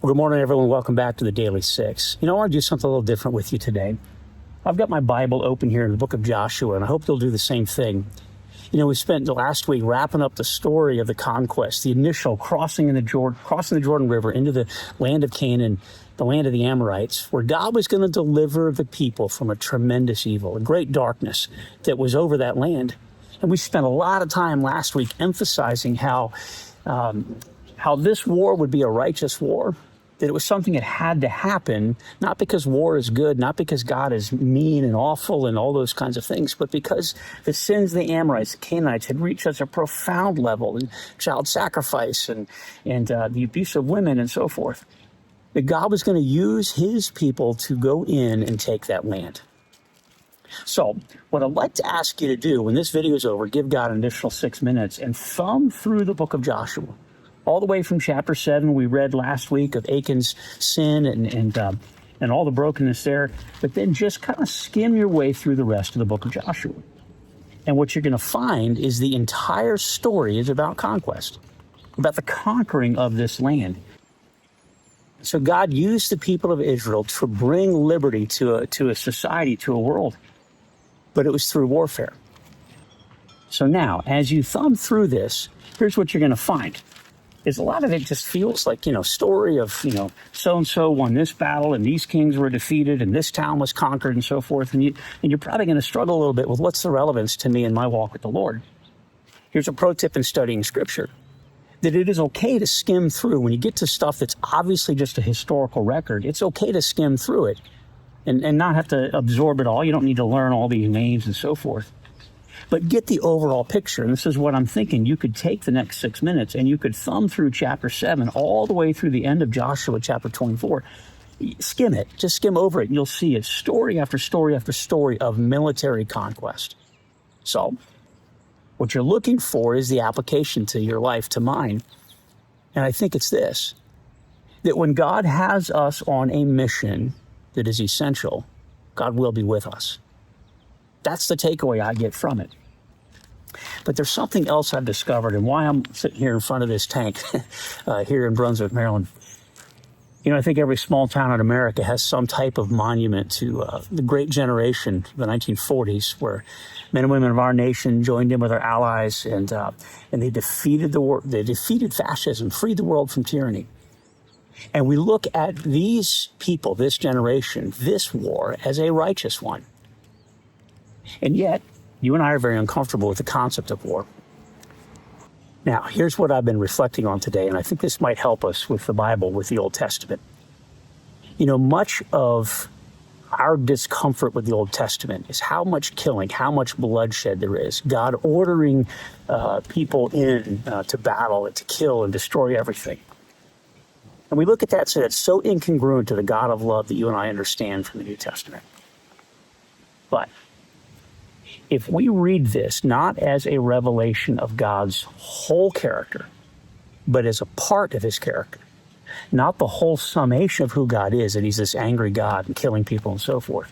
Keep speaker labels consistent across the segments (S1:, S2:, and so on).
S1: Well, good morning, everyone. Welcome back to the Daily Six. I want to do something a little different with you today. I've got my Bible open here in the book of Joshua, and I hope you'll do the same thing. We spent the last week wrapping up the story of the conquest, the initial crossing the Jordan River into the land of Canaan, the land of the Amorites, where God was going to deliver the people from a tremendous evil, a great darkness that was over that land. And we spent a lot of time last week emphasizing how this war would be a righteous war, that it was something that had to happen, not because war is good, not because God is mean and awful and all those kinds of things, but because the sins of the Amorites, the Canaanites, had reached such a profound level, and child sacrifice and the abuse of women and so forth, that God was going to use his people to go in and take that land. So what I'd like to ask you to do when this video is over, give God an additional 6 minutes and thumb through the book of Joshua. All the way from chapter 7, we read last week of Achan's sin and all the brokenness there, but then just kind of skim your way through the rest of the book of Joshua. And what you're going to find is the entire story is about conquest, about the conquering of this land. So God used the people of Israel to bring liberty to a society, to a world, but it was through warfare. So now, as you thumb through this, here's what you're going to find. Is a lot of it just feels like, story of, so-and-so won this battle and these kings were defeated and this town was conquered and so forth. And you're probably going to struggle a little bit with what's the relevance to me in my walk with the Lord. Here's a pro tip in studying Scripture, that it is okay to skim through. When you get to stuff that's obviously just a historical record, it's okay to skim through it and not have to absorb it all. You don't need to learn all these names and so forth. But get the overall picture. And this is what I'm thinking. You could take the next 6 minutes and you could thumb through chapter 7 all the way through the end of Joshua chapter 24. Skim it. Just skim over it. And you'll see it story after story after story of military conquest. So what you're looking for is the application to your life, to mine. And I think it's this, that when God has us on a mission that is essential, God will be with us. That's the takeaway I get from it. But there's something else I've discovered, and why I'm sitting here in front of this tank here in Brunswick, Maryland. I think every small town in America has some type of monument to the great generation of the 1940s, where men and women of our nation joined in with our allies, and they defeated they defeated fascism, freed the world from tyranny. And we look at these people, this generation, this war, as a righteous one. And yet, you and I are very uncomfortable with the concept of war. Now, here's what I've been reflecting on today, and I think this might help us with the Bible, with the Old Testament. Much of our discomfort with the Old Testament is how much killing, how much bloodshed there is. God ordering people in to battle and to kill and destroy everything. And we look at that and say that's so incongruent to the God of love that you and I understand from the New Testament. But if we read this not as a revelation of God's whole character, but as a part of his character, not the whole summation of who God is, that he's this angry God and killing people and so forth,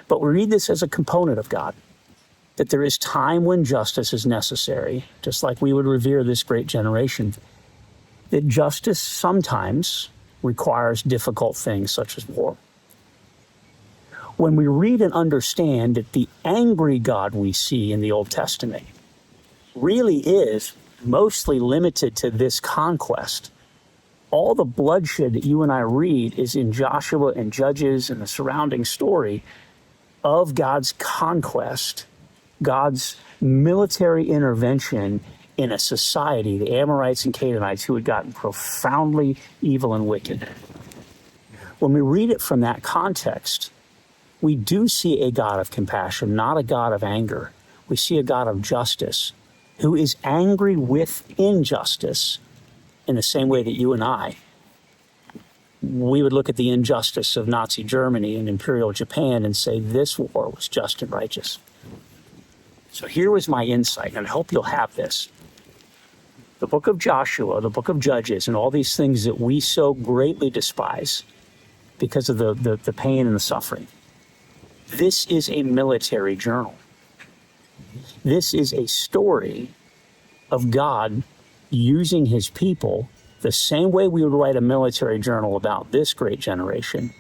S1: but we read this as a component of God, that there is time when justice is necessary, just like we would revere this great generation, that justice sometimes requires difficult things such as war. When we read and understand that the angry God we see in the Old Testament really is mostly limited to this conquest, all the bloodshed that you and I read is in Joshua and Judges and the surrounding story of God's conquest, God's military intervention in a society, the Amorites and Canaanites, who had gotten profoundly evil and wicked. When we read it from that context, we do see a God of compassion, not a God of anger. We see a God of justice who is angry with injustice in the same way that you and I, we would look at the injustice of Nazi Germany and Imperial Japan and say this war was just and righteous. So here was my insight, and I hope you'll have this. The book of Joshua, the book of Judges, and all these things that we so greatly despise because of the pain and the suffering. This is a military journal. This is a story of God using his people The same way we would write a military journal about this great generation.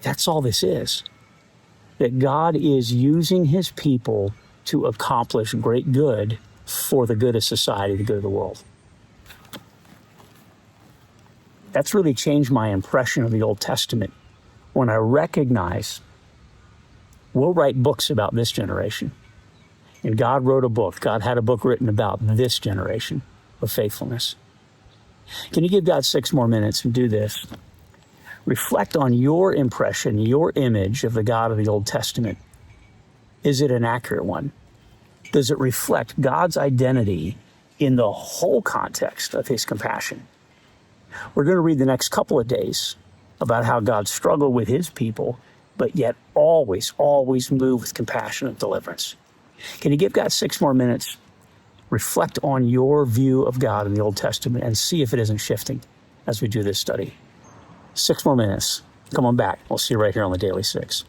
S1: That's all this is. That God is using his people to accomplish great good for the good of society, the good of the world. That's really changed my impression of the Old Testament when I recognize we'll write books about this generation. And God wrote a book. God had a book written about this generation of faithfulness. Can you give God 6 more minutes and do this? Reflect on your impression, your image of the God of the Old Testament. Is it an accurate one? Does it reflect God's identity in the whole context of his compassion? We're going to read the next couple of days about how God struggled with his people, but yet always, always moved with compassion and deliverance. Can you give God 6 more minutes? Reflect on your view of God in the Old Testament and see if it isn't shifting as we do this study. 6 more minutes. Come on back. We'll see you right here on the Daily 6.